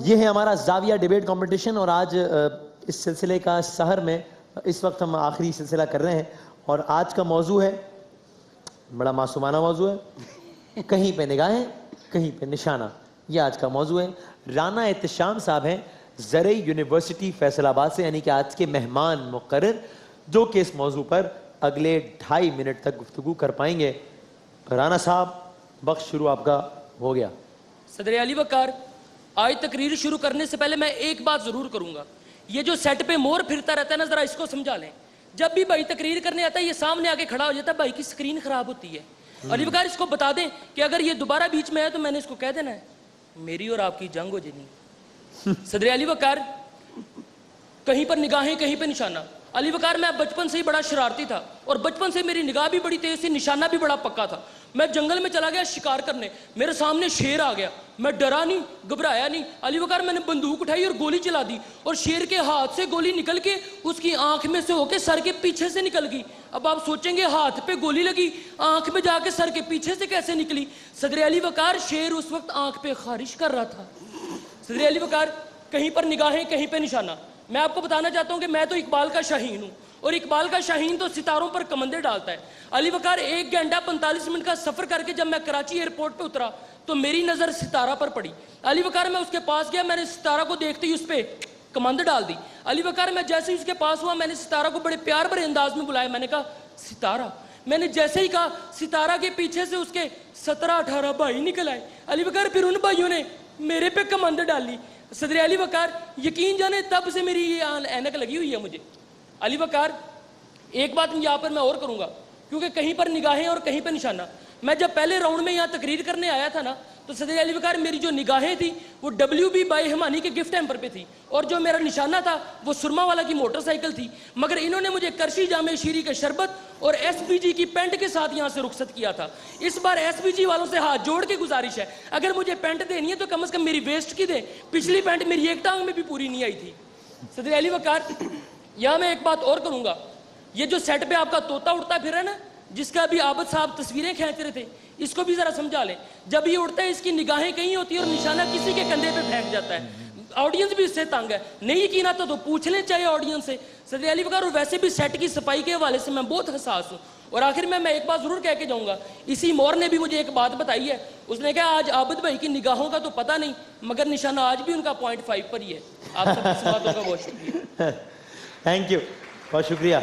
یہ ہے ہمارا زاویہ ڈیبیٹ کمپٹیشن، اور آج اس سلسلے کا سحر میں اس وقت ہم آخری سلسلہ کر رہے ہیں، اور آج کا موضوع ہے بڑا معصومانہ موضوع ہے، کہیں پہ نگاہیں کہیں پہ نشانہ۔ یہ آج کا موضوع ہے۔ رانا احتشام صاحب ہیں زرعی یونیورسٹی فیصل آباد سے، یعنی کہ آج کے مہمان مقرر، جو کہ اس موضوع پر اگلے 2.5 منٹ تک گفتگو کر پائیں گے۔ رانا صاحب، وقت شروع آپ کا ہو گیا۔ صدر علی وقار، آج تقریر شروع کرنے سے پہلے میں ایک بات ضرور کروں گا۔ یہ جو سیٹ پہ مور پھرتا رہتا ہے نا، ذرا اس کو سمجھا لیں۔ جب بھی بھائی تقریر کرنے آتا ہے یہ سامنے آ کے کھڑا ہو جاتا ہے، بھائی کی سکرین خراب ہوتی ہے۔ علی وقار اس کو بتا دیں کہ اگر یہ دوبارہ بیچ میں ہے تو میں نے اس کو کہہ دینا ہے میری اور آپ کی جنگ ہو جانی۔ صدر علی وقار، کہیں پر نگاہیں کہیں پہ نشانہ۔ علی وقار، میں بچپن سے ہی بڑا شرارتی تھا، اور بچپن سے میری نگاہ بھی بڑی تیز تھی، نشانہ بھی بڑا پکا تھا۔ میں جنگل میں چلا گیا شکار کرنے، میرے سامنے شیر آ گیا، میں ڈرا نہیں، گھبرایا نہیں۔ علی وقار، میں نے بندوق اٹھائی اور گولی چلا دی، اور شیر کے ہاتھ سے گولی نکل کے اس کی آنکھ میں سے ہو کے سر کے پیچھے سے نکل گئی۔ اب آپ سوچیں گے ہاتھ پہ گولی لگی، آنکھ میں جا کے سر کے پیچھے سے کیسے نکلی؟ صدر علی وقار، شیر اس وقت آنکھ پہ خارش کر رہا تھا۔ صدر علی وقار، کہیں پر نگاہیں کہیں پہ نشانہ۔ میں آپ کو بتانا چاہتا ہوں کہ میں تو اقبال کا شاہین ہوں، اور اقبال کا شاہین تو ستاروں پر کمندے ڈالتا ہے۔ علی وقار، 1 گھنٹہ 45 منٹ کا سفر کر کے جب میں کراچی ایئرپورٹ پہ اترا تو میری نظر ستارہ پر پڑی۔ علی وقار، میں اس کے پاس گیا، میں نے ستارہ کو دیکھتے ہی اس پہ کمند ڈال دی۔ علی وقار، میں جیسے ہی اس کے پاس ہوا، میں نے ستارہ کو بڑے پیار بھرے انداز میں بلایا، میں نے کہا ستارہ۔ میں نے جیسے ہی کہا، ستارہ کے پیچھے سے اس کے 17-18 بھائی نکل آئے۔ علی وقار، پھر ان بھائیوں نے میرے پہ کمند ڈالی۔ صدر علی وقار، یقین جانے تب سے میری یہ اینک لگی ہوئی ہے مجھے۔ علی وقار، ایک بات یہاں پر میں اور کروں گا، کیونکہ کہیں پر نگاہیں اور کہیں پہ نشانہ۔ میں جب پہلے راؤنڈ میں یہاں تقریر کرنے آیا تھا نا، تو صدر علی وقار، میری جو نگاہیں تھی وہ WB بائی ہمانی کے گفٹ ہیمپر پہ تھی، اور جو میرا نشانہ تھا وہ سرما والا کی موٹر سائیکل تھی۔ مگر انہوں نے مجھے کرشی جامع شیری کے شربت اور SBG کی پینٹ کے ساتھ یہاں سے رخصت کیا تھا۔ اس بار SBG والوں سے ہاتھ جوڑ کے گزارش ہے، اگر مجھے پینٹ دینی ہے تو کم از کم میری ویسٹ کی دیں، پچھلی پینٹ میری ایک ٹانگ میں بھی پوری نہیں آئی تھی۔ صدر علی وقار، یہاں میں ایک بات اور کروں گا، یہ جو سیٹ پہ آپ کا طوطا اڑتا پھر ہے نا، جس کا ابھی عابد صاحب تصویریں کھینچ رہے تھے، اس کو بھی ذرا سمجھا لیں۔ جب یہ اڑتا ہے اس کی نگاہیں کہیں ہوتی ہے اور نشانہ کسی کے کندھے پہ پھینک جاتا ہے۔ آڈینس بھی اس سے تنگ ہے، نہیں یقین آتا تو پوچھ لیں چاہے آڈینس سے۔ صدر علی وقار، اور ویسے بھی سیٹ کی صفائی کے حوالے سے میں بہت حساس ہوں۔ اور آخر میں ایک بات ضرور کہہ کے جاؤں گا، اسی مور نے بھی مجھے ایک بات بتائی ہے، اس نے کہا آج عابد بھائی کی نگاہوں کا تو پتہ نہیں، مگر نشانہ آج بھی ان کا 0.5 پر ہی ہے۔ آپ سب کی باتوں کا بہت شکریہ۔ تھینک یو، بہت شکریہ۔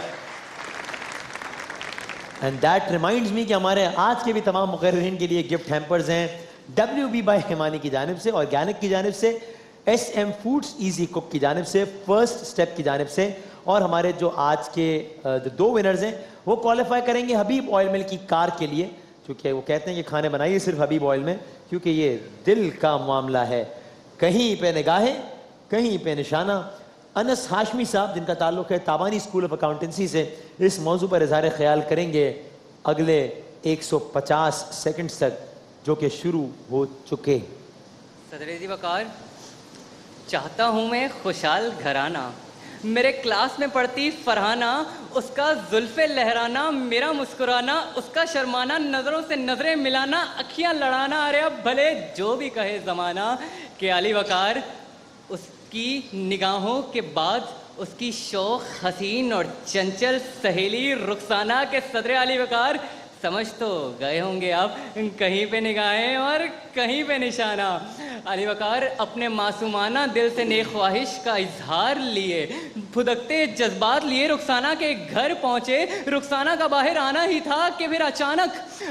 اینڈ دیٹ ریمائنڈز می کہ ہمارے آج کے بھی تمام مقررین کے لیے گفٹ ہیمپرز ہیں WB بائی ہمانی کی جانب سے، آرگینک کی جانب سے، SM فوڈز ایزی کک کی جانب سے، فرسٹ اسٹیپ کی جانب سے، اور ہمارے جو آج کے 2 ونرز ہیں وہ کوالیفائی کریں گے حبیب آئل مل کی کار کے لیے، کیونکہ وہ کہتے ہیں کہ کھانے بنائیے صرف حبیب آئل میں، کیونکہ یہ دل کا معاملہ ہے۔ کہیں پہ نگاہیں کہیں پہ نشانہ۔ انس ہاشمی صاحب، جن کا تعلق ہے تابانی اسکول آف اکاؤنٹنسی سے، اس موضوع پر اظہار خیال کریں گے اگلے 150 سیکنڈز تک، جو کہ شروع ہو چکے۔ صدر علی وقار، چاہتا ہوں میں خوشحال گھرانہ، میرے کلاس میں پڑھتی فرحانہ، اس کا زلفیں لہرانا، میرا مسکرانا، اس کا شرمانا، نظروں سے نظریں ملانا، اکھیاں لڑانا، ارے اب بھلے جو بھی کہے زمانہ، کہ علی وقار اس کی نگاہوں کے بعد اس کی شوق حسین اور چنچل سہیلی رخسانہ کے صدر علی وقار سمجھ تو گئے ہوں گے آپ، کہیں پہ نگاہیں اور کہیں پہ نشانہ۔ علی وقار اپنے معصومانہ دل سے نیک خواہش کا اظہار لیے، پھدکتے جذبات لیے رخسانہ کے گھر پہنچے۔ رخسانہ کا باہر آنا ہی تھا کہ پھر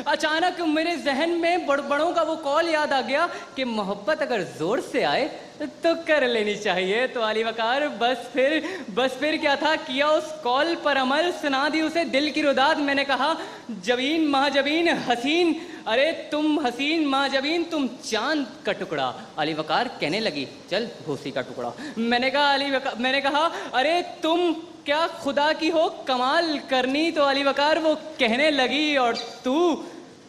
اچانک میرے ذہن میں بڑوں کا وہ قول یاد آ گیا کہ محبت اگر زور سے آئے تو کر لینی چاہیے۔ تو علی وقار بس پھر کیا تھا، کیا اس کال پر عمل، سنا دی اسے دل کی روداد۔ میں نے کہا جبین ماہ جبین حسین، ارے تم حسین ماہ جبین، تم چاند کا ٹکڑا۔ علی وقار کہنے لگی چل بھوسی کا ٹکڑا۔ میں نے کہا ارے تم کیا خدا کی ہو کمال کرنی۔ تو علی وقار وہ کہنے لگی اور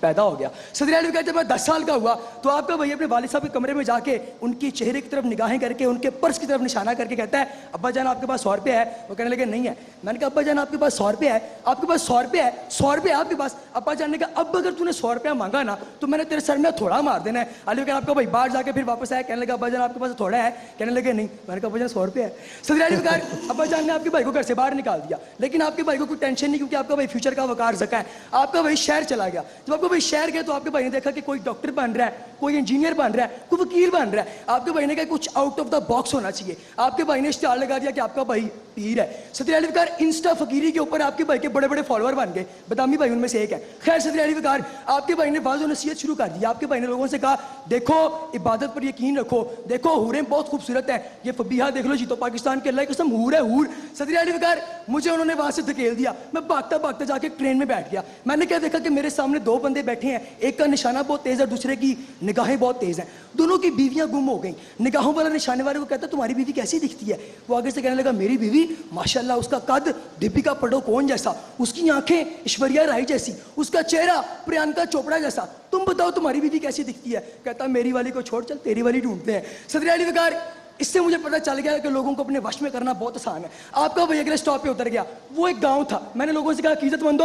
پیدا ہو گیا. صدر اعلی کہتے ہیں میں 10 سال کا ہوا تو آپ کا بھائی اپنے والد صاحب کے کمرے میں جا کے ان کے چہرے کی طرف نگاہیں کر کے ان کے پرس کی طرف نشانہ کر کے کہتا ہے ابا جان آپ کے پاس 100 روپے ہے. وہ کہنے لگے نہیں ہے. میں نے کہا ابا جان آپ کے پاس 100 روپے ہے, آپ کے پاس 100 روپے ہے, 100 روپے آپ کے پاس. ابا جان نے کہا اب اگر تو نے 100 روپیہ مانگا نا تو میں نے تیرے سر میں تھوڑا مار دینا ہے. علی کہا آپ کا بھائی باہر جا کے پھر واپس آیا, کہنے لگا ابا جان آپ کے پاس تھوڑا ہے, کہنے لگے نہیں. میں نے کہا ابا جان 100 روپے ہے. صدر اعلی کہا ابا جان نے آپ کے بھائی کو گھر سے باہر نکال دیا, لیکن آپ کے بھائی کو کوئی ٹینشن نہیں کیونکہ آپ کا بھائی فیوچر کا وقار زکا ہے. آپ کا بھائی شہر چلا گیا. جب آپ کا بھائی شہر گیا تو آپ کے بھائی نے دیکھا کہ کوئی ڈاکٹر بن رہا ہے, کوئی انجینئر بن رہا ہے, کوئی وکیل بن رہا ہے. آپ کے بھائی نے کہا کچھ آؤٹ آف دا باکس ہونا چاہیے. آپ کے بھائی نے اشتہار لگا دیا کہ آپ کا بھائی پیر ہے. صدر اعلی وقار انسٹا فقیری کے اوپر آپ کے بھائی کے بڑے بڑے فالوور بن گئے. بدامی بھائی ان میں سے ایک ہے. خیر صدر اعلی وقار آپ کے بھائی نے واضح نصیحت شروع کر دی. آپ کے بھائی نے لوگوں سے کہا دیکھو عبادت پر یقین رکھو, دیکھو حوریں بہت خوبصورت ہیں, یہ فبیہا دیکھ لو جی تو پاکستان کے اللہ کی قسم حور ہے حور. صدر اعلی وقار مجھے انہوں نے وہاں سے دھکیل دیا. میں بھاگتا بھاگتا جا کے ٹرین میں بیٹھ گیا. میں نے کیا دیکھا کہ میرے سامنے 2 بندے بیٹھے ہیں, ایک کا نشانہ بہت تیز ہے, دوسرے کی نگاہیں بہت تیز ہیں. دونوں کی بیویاں گم ہو گئیں. نگاہوں والا نشانے والے کو کہتا تمہاری بیوی کیسی دکھتی ہے؟ وہ آگے سے کہنے لگا میری بیوی ماشاءاللہ اس کا قد دیپیکا پڈوکون جیسا, اس کی آنکھیں ایشوریا رائے جیسی, اس کا چہرہ پریانکا چوپڑا جیسا. تم بتاؤ تمہاری بیوی کیسی دکھتی ہے؟ کہتا میری والی کو چھوڑ چل تیری والی ڈھونڈتے ہیں. صدر اعلی وقار اس سے مجھے پتہ چل گیا کہ لوگوں کو اپنے وش میں کرنا بہت آسان ہے. آپ کا بھائی اگلے اسٹاپ پہ اتر گیا. وہ ایک گاؤں تھا. میں نے لوگوں سے کہا عزت مندو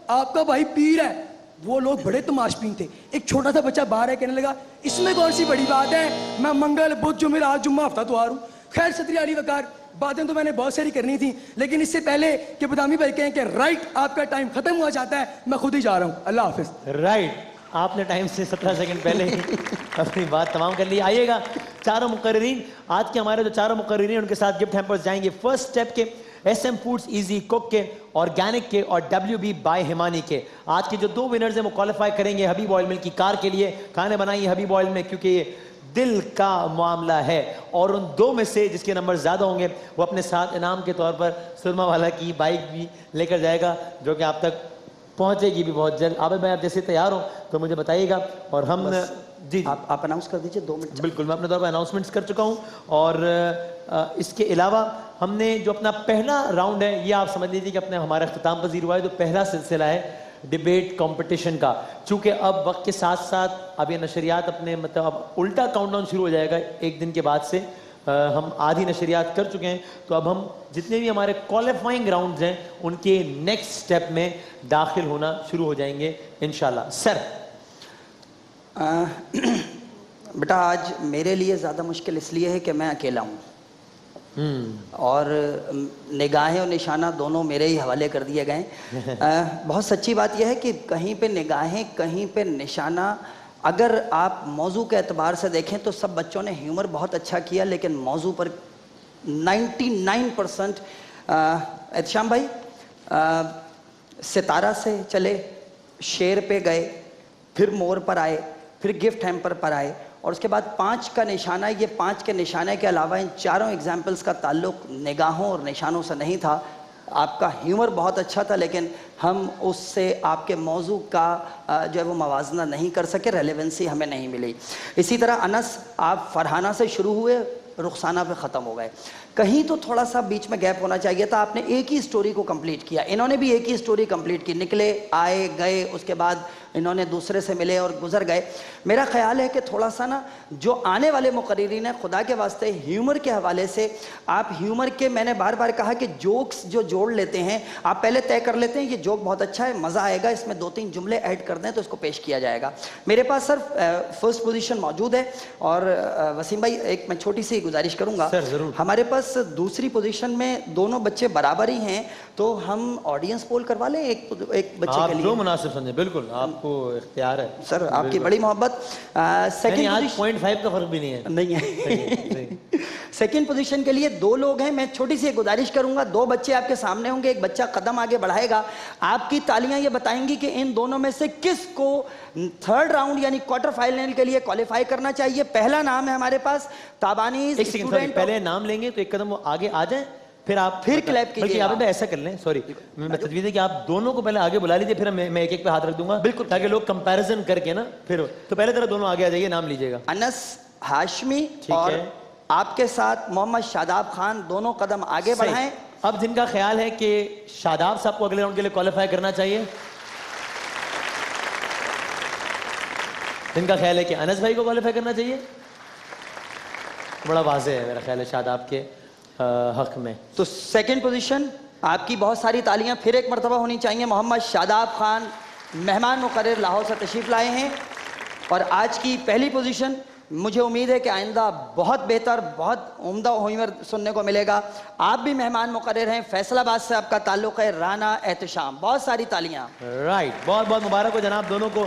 آپ کا بھائی پیر ہے. وہ لوگ بڑے تماش بین تھے. ایک چھوٹا سا بچہ باہر ہے, کہنے لگا اس میں کون سی بڑی بات ہے, میں منگل بدھ جمعرات جمعہ ہفتہ اتوار ہوں. خیر صدر اعلی وقار باتیں تو میں نے بہت ساری کرنی تھیں, لیکن اس سے پہلے کہ بدامی بھائی کہیں کہ رائٹ آپ کا ٹائم ختم ہوا جاتا ہے, میں خود ہی جا رہا ہوں. اللہ حافظ. رائٹ, آپ نے ٹائم سے 17 سیکنڈ پہلے ہی اپنی بات تمام کر لی. آئیے گا چاروں مقررین, آج کے ہمارے جو چاروں مقررین ان کے ساتھ گفٹ ہیمپرز جائیں گے. فرسٹ اسٹیپ کے ایس ایم فوڈز ایزی کوک کے, آرگینک کے اور WB بائی ہمانی کے. آج کے جو 2 ونرز ہیں وہ کوالیفائی کریں گے حبیب آئل مل کی کار کے لیے. کھانے بنائیے حبیب آئل میں کیونکہ یہ دل کا معاملہ ہے. اور ان 2 میں سے جس کے نمبر زیادہ ہوں گے وہ اپنے ساتھ انعام کے طور پر سرما والا کی بائک بھی لے کر جائے گا, جو کہ آپ تک پہنچے گی بھی بہت جلد. عابد بھائی آپ جیسے تیار ہوں تو مجھے بتائیے گا. اور ہم جی آپ اناؤنس کر دیجئے 2 منٹ. بالکل, میں اپنے طور پر اناؤنسمنٹس کر چکا ہوں. اور اس کے علاوہ ہم نے جو اپنا پہلا راؤنڈ ہے یہ آپ سمجھ لیجیے کہ اپنے ہمارا اختتام پذیر ہوا ہے. جو پہلا سلسلہ ہے ڈیبیٹ کمپٹیشن کا, چونکہ اب وقت کے ساتھ ساتھ اب یہ نشریات اپنے مطلب اب الٹا کاؤنٹ ڈاؤن شروع ہو جائے گا 1 دن کے بعد سے. ہم آدھی نشریات کر چکے ہیں, تو اب ہم جتنے بھی ہمارے کوالیفائنگ راؤنڈز ہیں ان کے نیکسٹ سٹیپ میں داخل ہونا شروع ہو جائیں گے انشاءاللہ. سر بیٹا آج میرے لیے زیادہ مشکل اس لیے ہے کہ میں اکیلا ہوں, اور نگاہیں اور نشانہ دونوں میرے ہی حوالے کر دیے گئے. بہت سچی بات یہ ہے کہ کہیں پہ نگاہیں کہیں پہ نشانہ. اگر آپ موضوع کے اعتبار سے دیکھیں تو سب بچوں نے ہیومر بہت اچھا کیا, لیکن موضوع پر 99% احتشام بھائی ستارہ سے چلے, شیر پہ گئے, پھر مور پر آئے, پھر گفٹ ہیمپر پر آئے, اور اس کے بعد 5 کا نشانہ. یہ 5 کے نشانے کے علاوہ ان چاروں ایگزامپلز کا تعلق نگاہوں اور نشانوں سے نہیں تھا. آپ کا ہیومر بہت اچھا تھا, لیکن ہم اس سے آپ کے موضوع کا جو ہے وہ موازنہ نہیں کر سکے, ریلیونسی ہمیں نہیں ملی. اسی طرح انس آپ فرحانہ سے شروع ہوئے, رخسانہ پہ ختم ہو گئے. کہیں تو تھوڑا سا بیچ میں گیپ ہونا چاہیے تھا. آپ نے ایک ہی سٹوری کو کمپلیٹ کیا, انہوں نے بھی ایک ہی سٹوری کمپلیٹ کی, نکلے آئے گئے, اس کے بعد انہوں نے دوسرے سے ملے اور گزر گئے. میرا خیال ہے کہ تھوڑا سا نا جو آنے والے مقررین ہیں خدا کے واسطے ہیومر کے حوالے سے آپ ہیومر کے, میں نے بار بار کہا کہ جوکس جو جوڑ لیتے ہیں آپ پہلے طے کر لیتے ہیں یہ جوک بہت اچھا ہے, مزہ آئے گا, اس میں 2-3 جملے ایڈ کر دیں تو اس کو پیش کیا جائے گا. میرے پاس سر فرسٹ پوزیشن موجود ہے, اور وسیم بھائی ایک میں چھوٹی سی گزارش کروں گا, ہمارے پاس دوسری پوزیشن میں دونوں بچے برابر ہی ہیں, تو ہم آڈینس پول کروا لیں ایک بچے کے لیے. جو مناسب سمجھیں, بالکل آپ کو اختیار ہے سر, آپ کی بڑی محبت. سیکنڈ 0.5 کا فرق بھی نہیں ہے. نہیں ہے. سیکنڈ پوزیشن کے لیے 2 لوگ ہیں. میں چھوٹی سی گزارش کروں گا, 2 بچے آپ کے سامنے ہوں گے, ایک بچہ قدم آگے بڑھائے گا, آپ کی تالیاں یہ بتائیں گی کہ ان دونوں میں سے کس کو 3rd راؤنڈ یعنی کوارٹر فائنل کے لیے کوالیفائی کرنا چاہیے. پہلا نام ہے ہمارے پاس تابانیز اسٹوڈنٹ. پہلے نام لیں گے تو ایک قدم وہ آگے آ جائیں, پھر آپ پھر کلیپ کیجئے. آپ ایسا کر لیں, سوری میں تجویز ہے کہ آپ دونوں کو پہلے آگے بلا لیجیے, پھر میں ایک ایک پہ ہاتھ رکھ دوں گا, بالکل, تاکہ لوگ کمپیریزن کر کے نا پھر. تو پہلے طرح دونوں آگے آ جائیے, نام لیجیے گا. انس ہاشمی اور آپ کے ساتھ محمد شاداب خان, دونوں قدم آگے بڑھائیں. اب جن کا خیال ہے کہ شاداب صاحب کو اگلے راؤنڈ کے لیے کوالیفائی کرنا چاہیے, جن کا خیال ہے کہ انس بھائی کو کوالیفائی کرنا چاہیے. بڑا واضح ہے میرا خیال ہے شاداب کے حق میں. تو سیکنڈ پوزیشن آپ کی بہت ساری تالیاں پھر ایک مرتبہ ہونی چاہیے. محمد شاداب خان مہمان مقرر لاہور سے تشریف لائے ہیں. اور آج کی پہلی پوزیشن مجھے امید ہے کہ آئندہ بہت بہتر بہت عمدہ ہوئیور سننے کو ملے گا. آپ بھی مہمان مقرر ہیں, فیصل آباد سے آپ کا تعلق ہے, رانا احتشام. بہت ساری تالیاں. رائٹ, بہت بہت مبارک ہو جناب دونوں کو.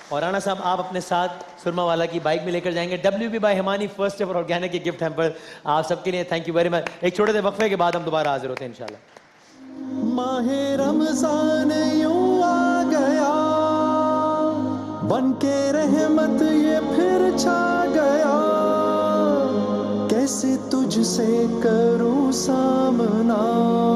اور رانا صاحب آپ اپنے ساتھ سرما والا کی بائک میں لے کر جائیں گے WB by Himani first ever organic کے گفٹ ہیمپر آپ سب کے لیے. Thank you very much. ایک چھوٹے سے وقفے کے بعد ہم دوبارہ حاضر ہوتے ہیں انشاءاللہ. ماہ رمضان یوں آ گیا, بن کے رحمت یہ پھر چھا گیا, کیسے تجھ سے کروں سامنا.